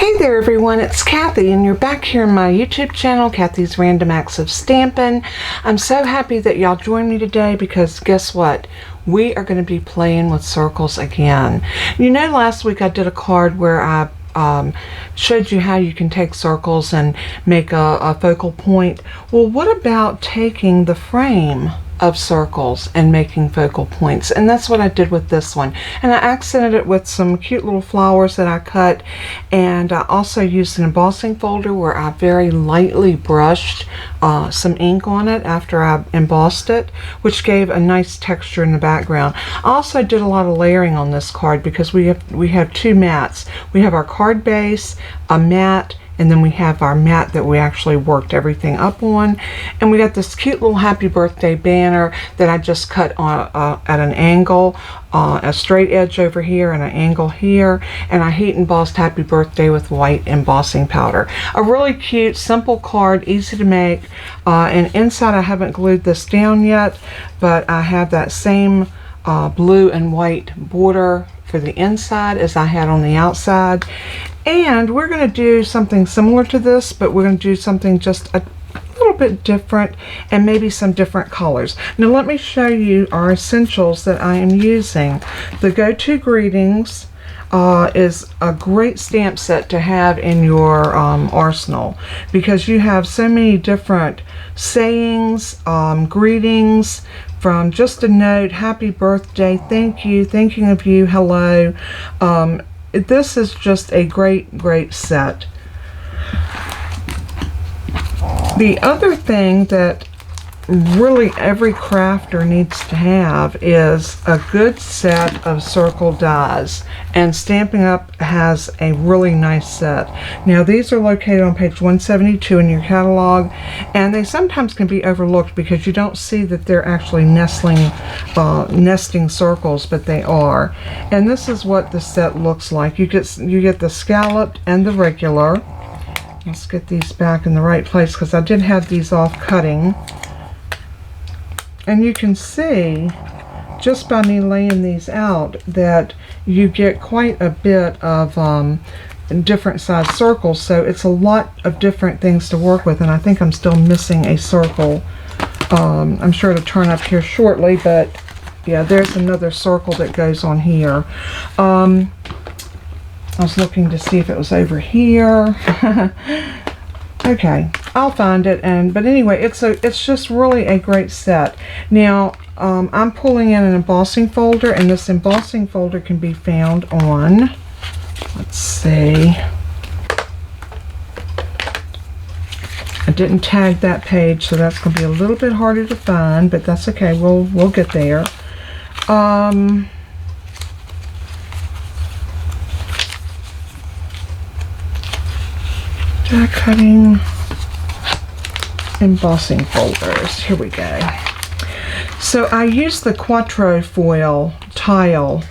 Hey there everyone, it's Kathy and you're back here in my YouTube channel, Kathy's Random Acts of Stampin'. I'm so happy that y'all joined me today because guess what? We are going to be playing with circles again. You know, last week I did a card where I showed you how you can take circles and make a focal point. Well, what about taking the frame of circles and making focal points? And that's what I did with this one, and I accented it with some cute little flowers that I cut, and I also used an embossing folder where I very lightly brushed some ink on it after I embossed it, which gave a nice texture in the background. I also did a lot of layering on this card because we have two mats. We have our card base, a mat, and then we have our mat that we actually worked everything up on. And we got this cute little happy birthday banner that I just cut on at an angle, a straight edge over here and an angle here, and I heat embossed happy birthday with white embossing powder. A really cute, simple card, easy to make. And inside I haven't glued this down yet, but I have that same blue and white border for the inside as I had on the outside. And we're going to do something similar to this, but we're going to do something just a little bit different and maybe some different colors. Now let me show you our essentials that I am using. The Go-To Greetings is a great stamp set to have in your arsenal because you have so many different sayings, greetings, from just a note, happy birthday, thank you, thinking of you, hello. This is just a great set. The other thing that really every crafter needs to have is a good set of circle dies, and Stampin' Up! Has a really nice set. Now these are located on page 172 in your catalog, and they sometimes can be overlooked because you don't see that they're actually nesting circles, but they are. And this is what the set looks like. You get the scalloped and the regular. Let's get these back in the right place because I did have these off cutting. And you can see just by me laying these out that you get quite a bit of different size circles, so it's a lot of different things to work with. And I think I'm still missing a circle. I'm sure it'll turn up here shortly, but yeah, there's another circle that goes on here. I was looking to see if it was over here. Okay, I'll find it. But anyway, it's just really a great set. Now I'm pulling in an embossing folder, and this embossing folder can be found on, let's see, I didn't tag that page, so that's going to be a little bit harder to find, but that's okay. We'll get there. Die cutting embossing folders. Here we go. So I used the Quatrefoil tile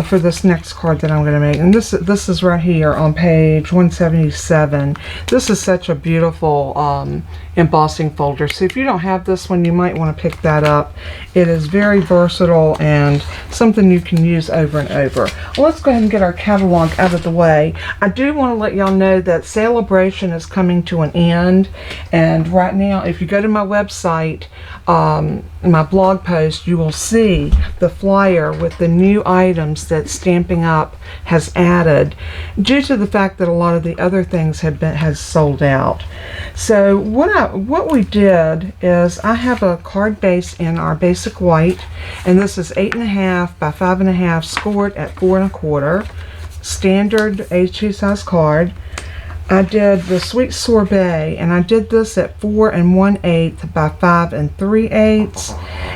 for this next card that I'm going to make, and this is right here on page 177. This is such a beautiful embossing folder, so if you don't have this one, you might want to pick that up. It is very versatile and something you can use over and over. Well, let's go ahead and get our catalog out of the way. I do want to let y'all know that Celebration is coming to an end, and right now if you go to my website, my blog post, you will see the flyer with the new items that Stampin' Up! Has added due to the fact that a lot of the other things has sold out. So what we did is I have a card base in our basic white, and this is 8.5 by 5.5 scored at 4 1/4 standard A2 size card. I did the Sweet Sorbet, and I did this at 4 1/8 by 5 3/8.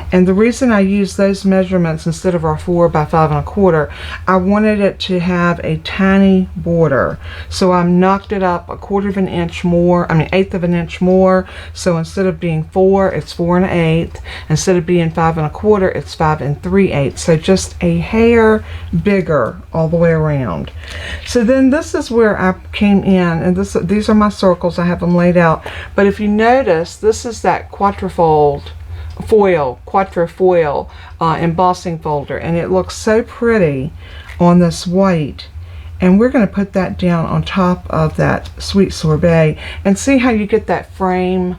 And the reason I used those measurements instead of our 4 by 5 1/4, I wanted it to have a tiny border. So I knocked it up 1/4 inch more, 1/8 of an inch more. So instead of being 4, it's 4 1/8. Instead of being 5 1/4, it's 5 3/8. So just a hair bigger all the way around. So then this is where I came in, and these are my circles. I have them laid out. But if you notice, this is that Quatrefoil embossing folder, and it looks so pretty on this white. And we're going to put that down on top of that sweet sorbet and see how you get that frame.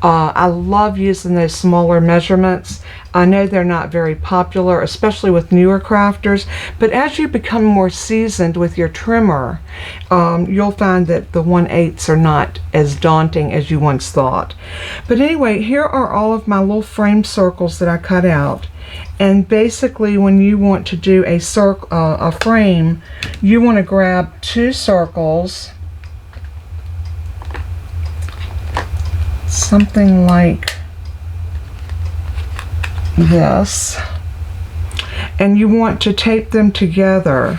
I love using those smaller measurements. I know they're not very popular, especially with newer crafters, but as you become more seasoned with your trimmer, you'll find that the 1/8 are not as daunting as you once thought. But anyway, here are all of my little frame circles that I cut out. And basically, when you want to do a frame, you want to grab 2 circles, something like this, and you want to tape them together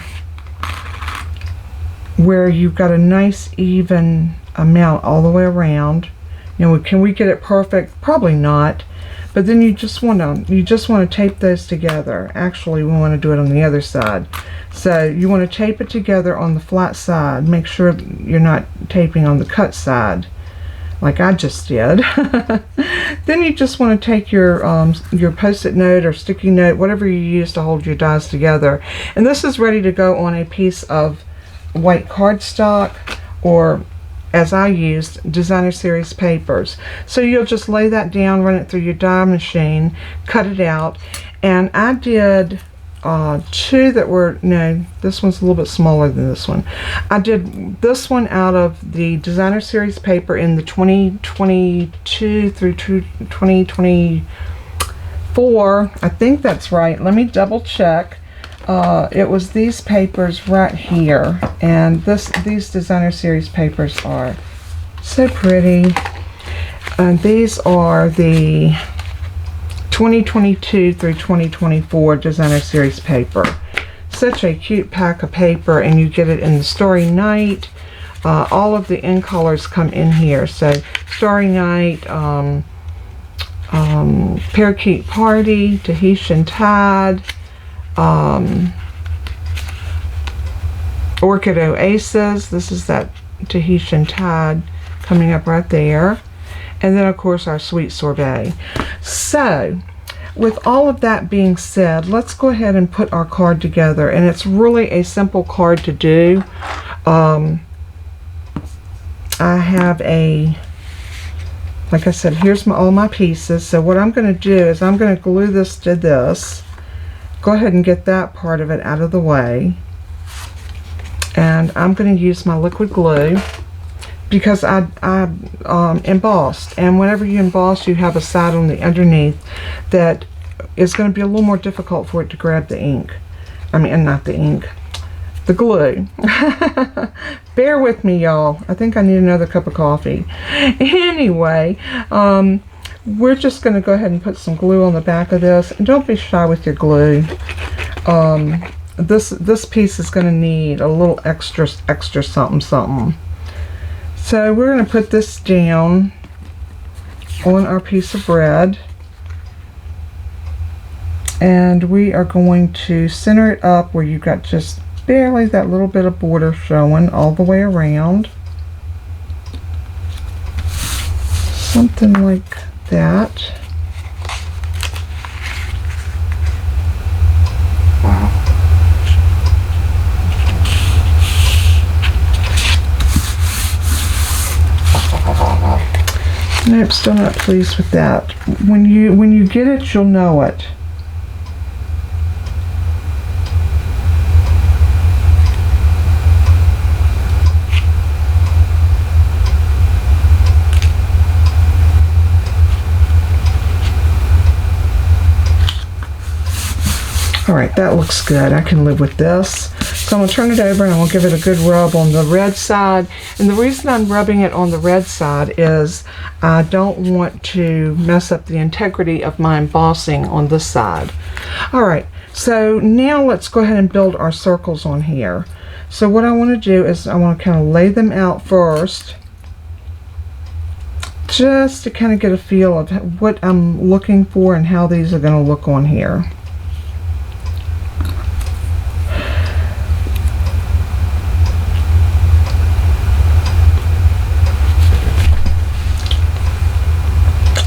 where you've got a nice even amount all the way around. You know, can we get it perfect? Probably not. But then you just want to tape those together. Actually, we want to do it on the other side. So you want to tape it together on the flat side. Make sure you're not taping on the cut side, like I just did. Then you just want to take your Post-it note or sticky note, whatever you use to hold your dies together. And this is ready to go on a piece of white cardstock, or as I used, Designer Series papers. So you'll just lay that down, run it through your die machine, cut it out. And I did 2 that were, no, this one's a little bit smaller than this one. I did this one out of the Designer Series paper in the 2022 through 2024. I think that's right. Let me double check. It was these papers right here, and these Designer Series papers are so pretty. And these are the 2022 through 2024 Designer Series paper. Such a cute pack of paper, and you get it in the Starry Night. All of the end colors come in here. So Starry Night, Parakeet Party, Tahitian Tide, Orchid Oasis. This is that Tahitian Tide coming up right there. And then of course our sweet sorbet. So with all of that being said, let's go ahead and put our card together. And it's really a simple card to do. I have like I said, here's all my pieces. So what I'm going to do is I'm going to glue this to this. Go ahead and get that part of it out of the way. And I'm going to use my liquid glue because I embossed. And whenever you emboss, you have a side on the underneath that is going to be a little more difficult for it to grab the ink. I mean, not the ink, the glue. Bear with me, y'all. I think I need another cup of coffee. Anyway, we're just going to go ahead and put some glue on the back of this. And don't be shy with your glue. This piece is going to need a little extra something. So we're going to put this down on our piece of bread. And we are going to center it up where you've got just barely that little bit of border showing all the way around. Something like that. Nope, still not pleased with that. When you get it, you'll know it. Alright, that looks good. I can live with this. So I'm going to turn it over and I'm going to give it a good rub on the red side. And the reason I'm rubbing it on the red side is I don't want to mess up the integrity of my embossing on this side. Alright, so now let's go ahead and build our circles on here. So what I want to do is I want to kind of lay them out first, just to kind of get a feel of what I'm looking for and how these are going to look on here.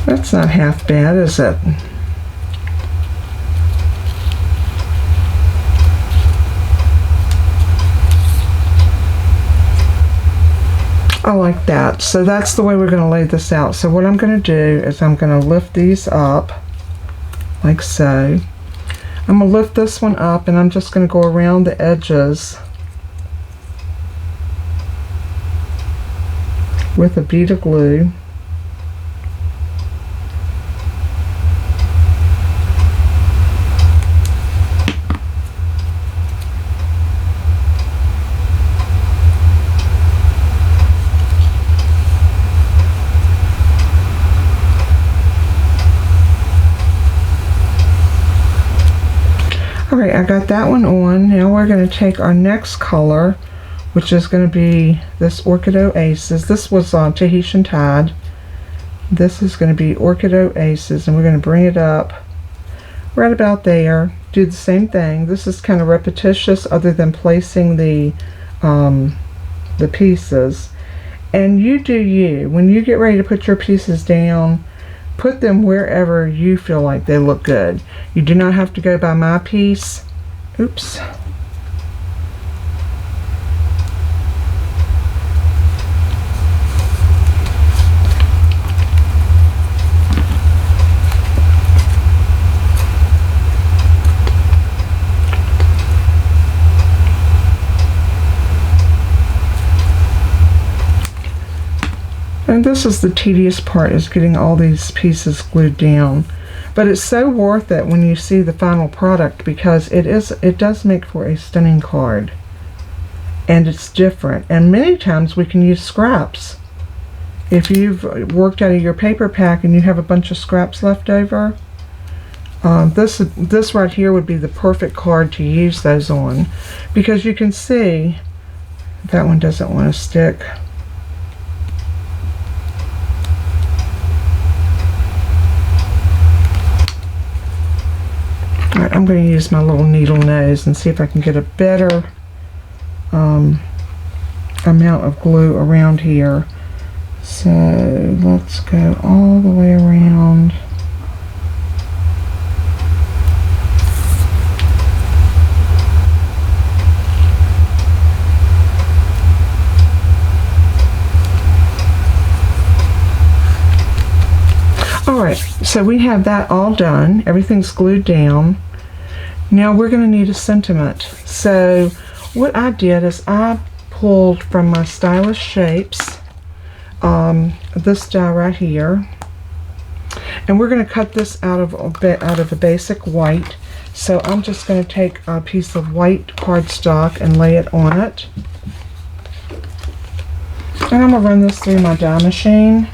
That's not half bad, is it? I like that. So that's the way we're going to lay this out. So what I'm going to do is I'm going to lift these up like so. I'm going to lift this one up and I'm just going to go around the edges with a bead of glue. Alright, I got that one on. Now we're going to take our next color, which is going to be this Orchid Oasis. This was Tahitian Tide. This is going to be Orchid Oasis, and we're going to bring it up right about there. Do the same thing. This is kind of repetitious other than placing the pieces. And you do you. When you get ready to put your pieces down, put them wherever you feel like they look good. You do not have to go by my piece. Oops. And this is the tedious part, is getting all these pieces glued down. But it's so worth it when you see the final product, because it does make for a stunning card. And it's different. And many times we can use scraps. If you've worked out of your paper pack and you have a bunch of scraps left over, this right here would be the perfect card to use those on. Because you can see that one doesn't want to stick. Alright, I'm going to use my little needle nose and see if I can get a better amount of glue around here. So let's go all the way around. Alright, so we have that all done. Everything's glued down. Now we're going to need a sentiment. So what I did is I pulled from my Stylish Shapes this die right here, and we're going to cut this out of a basic white. So I'm just going to take a piece of white cardstock and lay it on it, and I'm going to run this through my die machine.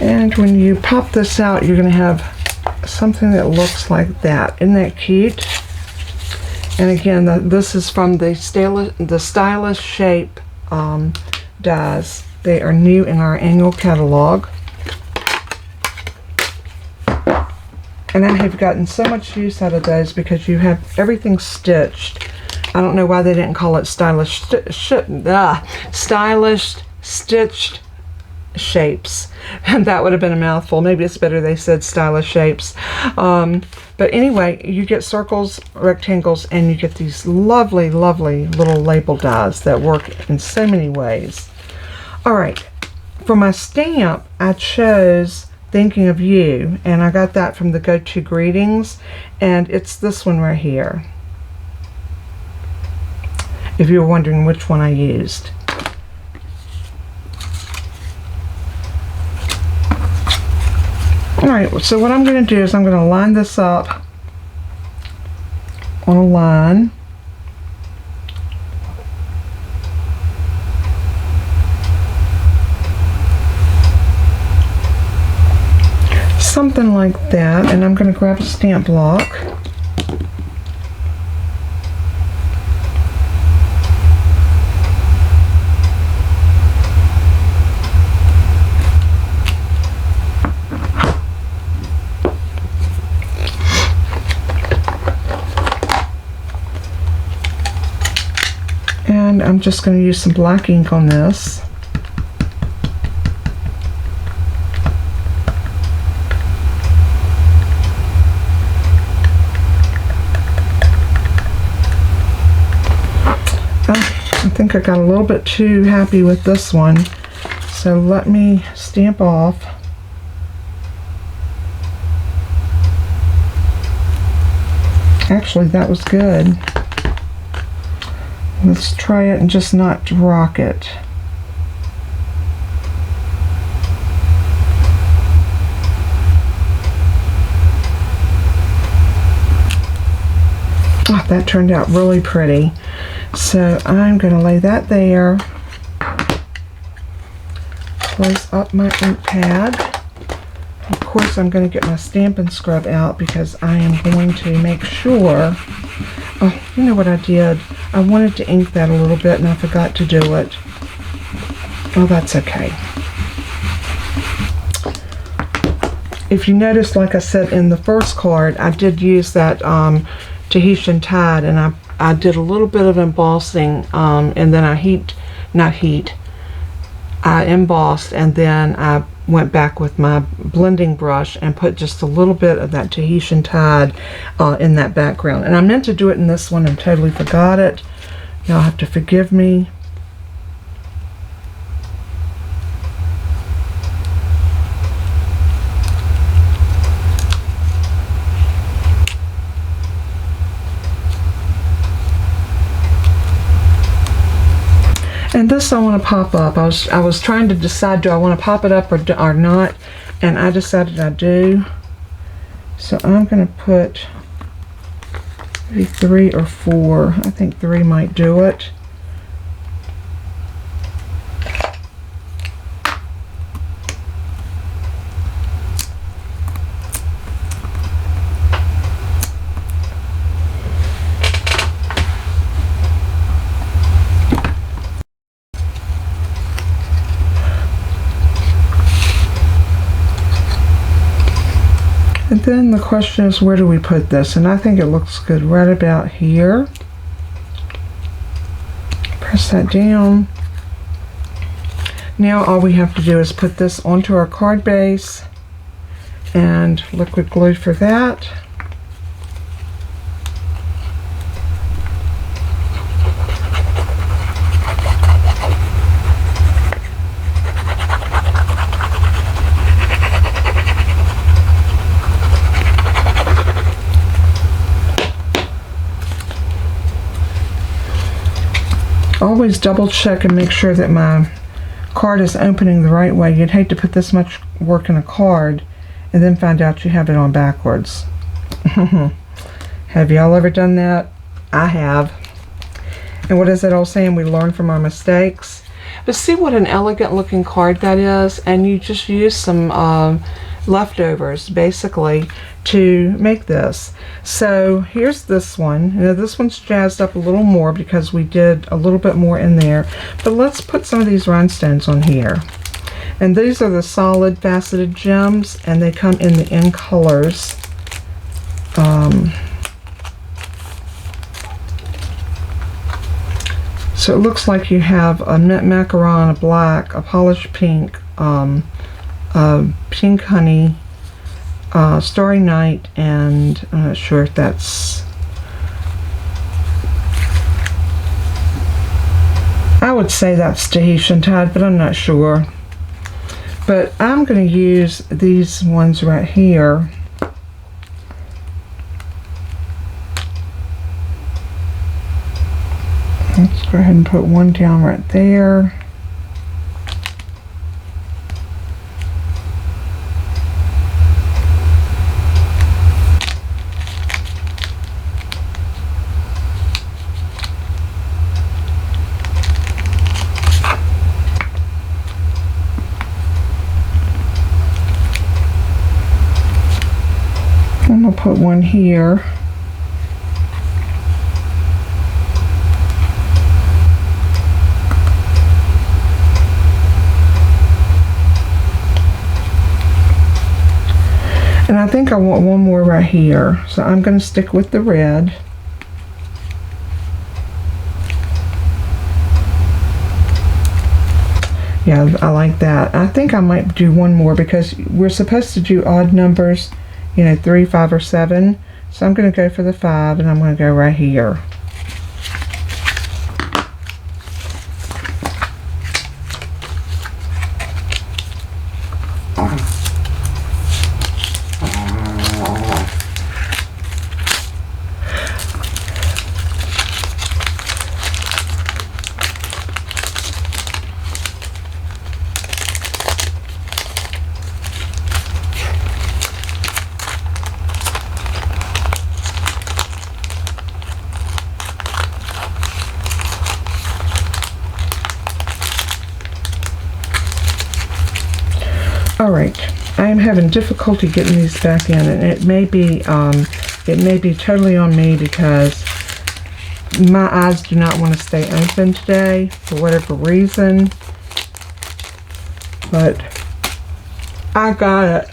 And when you pop this out, you're going to have something that looks like that. Isn't that cute? And again, this is from the Stylish Shape dies. They are new in our annual catalog. And I have gotten so much use out of those because you have everything stitched. I don't know why they didn't call it Stylish Stitched Shapes, and that would have been a mouthful. Maybe it's better they said Stylish Shapes. But anyway, you get circles, rectangles, and you get these lovely, lovely little label dies that work in so many ways. Alright, for my stamp, I chose Thinking of You, and I got that from the Go-To Greetings, and it's this one right here, if you're wondering which one I used. Alright, so what I'm going to do is I'm going to line this up on a line. Something like that, and I'm going to grab a stamp block. And I'm just going to use some black ink on this. think I got a little bit too happy with this one. So let me stamp off. Actually, that was good. Let's try it and just not rock it. Oh, that turned out really pretty. So I'm going to lay that there. Close up my ink pad. Of course, I'm going to get my Stampin' Scrub out because I am going to make sure. Oh, you know what I did? I wanted to ink that a little bit and I forgot to do it. Oh, that's okay. If you notice, like I said in the first card, I did use that Tahitian Tide, and I did a little bit of embossing, and then I embossed, and then I went back with my blending brush and put just a little bit of that Tahitian Tide in that background. And I meant to do it in this one and totally forgot it. Y'all have to forgive me. And this I want to pop up. I was trying to decide, do I want to pop it up or not, and I decided I do. So I'm going to put maybe 3 or 4. I think 3 might do it. And then the question is, where do we put this? And I think it looks good right about here. Press that down. Now all we have to do is put this onto our card base and liquid glue for that. Always double check and make sure that my card is opening the right way. You'd hate to put this much work in a card and then find out you have it on backwards. Have y'all ever done that? I have. And what is that old saying? We learn from our mistakes. But see what an elegant looking card that is, and you just use some leftovers basically to make this. So here's this one. Now this one's jazzed up a little more because we did a little bit more in there, but let's put some of these rhinestones on here. And these are the solid faceted gems, and they come in the in colors. So it looks like you have a mint macaron, a black, a polished pink, pink honey, Starry Night, and I'm not sure if that's, I would say that's Tahitian Tide, but I'm not sure. But I'm going to use these ones right here. Let's go ahead and put one down right there. And I'll put one here. And I think I want one more right here. So I'm going to stick with the red. Yeah, I like that. I think I might do one more because we're supposed to do odd numbers, you know, 3, 5, or 7. So I'm going to go for the 5, and I'm going to go right here. Alright, I am having difficulty getting these back in, and it may be totally on me because my eyes do not want to stay open today for whatever reason, but I got it.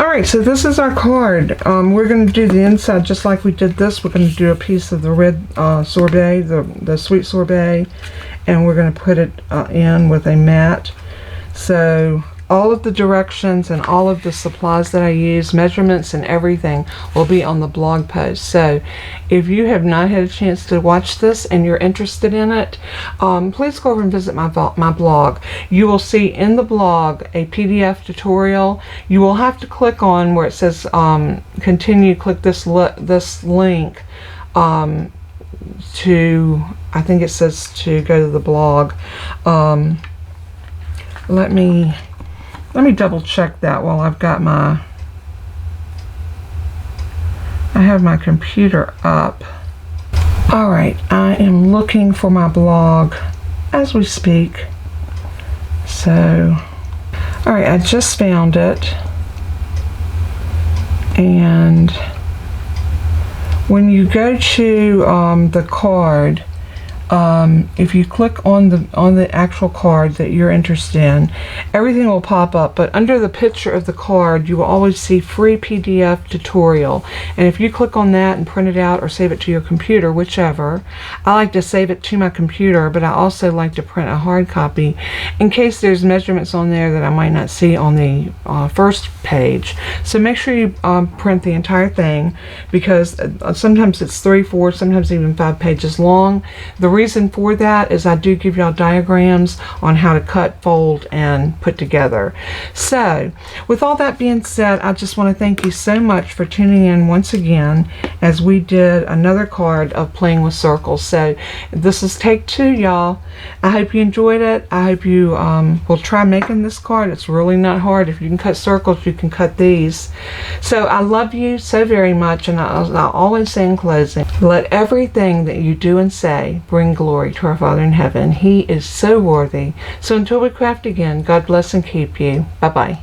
Alright, so this is our card. We're going to do the inside just like we did this. We're going to do a piece of the red sorbet, the sweet sorbet, and we're going to put it in with a mat. So all of the directions and all of the supplies that I use, measurements and everything, will be on the blog post. So if you have not had a chance to watch this and you're interested in it, please go over and visit my blog. You will see in the blog a PDF tutorial. You will have to click on where it says continue, click this link to, I think it says to go to the blog. Let me double check that while I've got I have my computer up. Alright, I am looking for my blog as we speak. So, alright, I just found it. And when you go to the card, if you click on the actual card that you're interested in, everything will pop up, but under the picture of the card you will always see free PDF tutorial, and if you click on that and print it out or save it to your computer, whichever. I like to save it to my computer, but I also like to print a hard copy in case there's measurements on there that I might not see on the first page. So make sure you print the entire thing, because sometimes it's 3, 4, sometimes even 5 pages long. The reason for that is I do give y'all diagrams on how to cut, fold, and put together. So with all that being said, I just want to thank you so much for tuning in once again as we did another card of Playing with Circles. So this is take 2, y'all. I hope you enjoyed it. I hope you will try making this card. It's really not hard. If you can cut circles, you can cut these. So I love you so very much, and I'll always say in closing, let everything that you do and say bring glory to our Father in heaven. He is so worthy. So until we craft again, God bless and keep you. Bye-bye.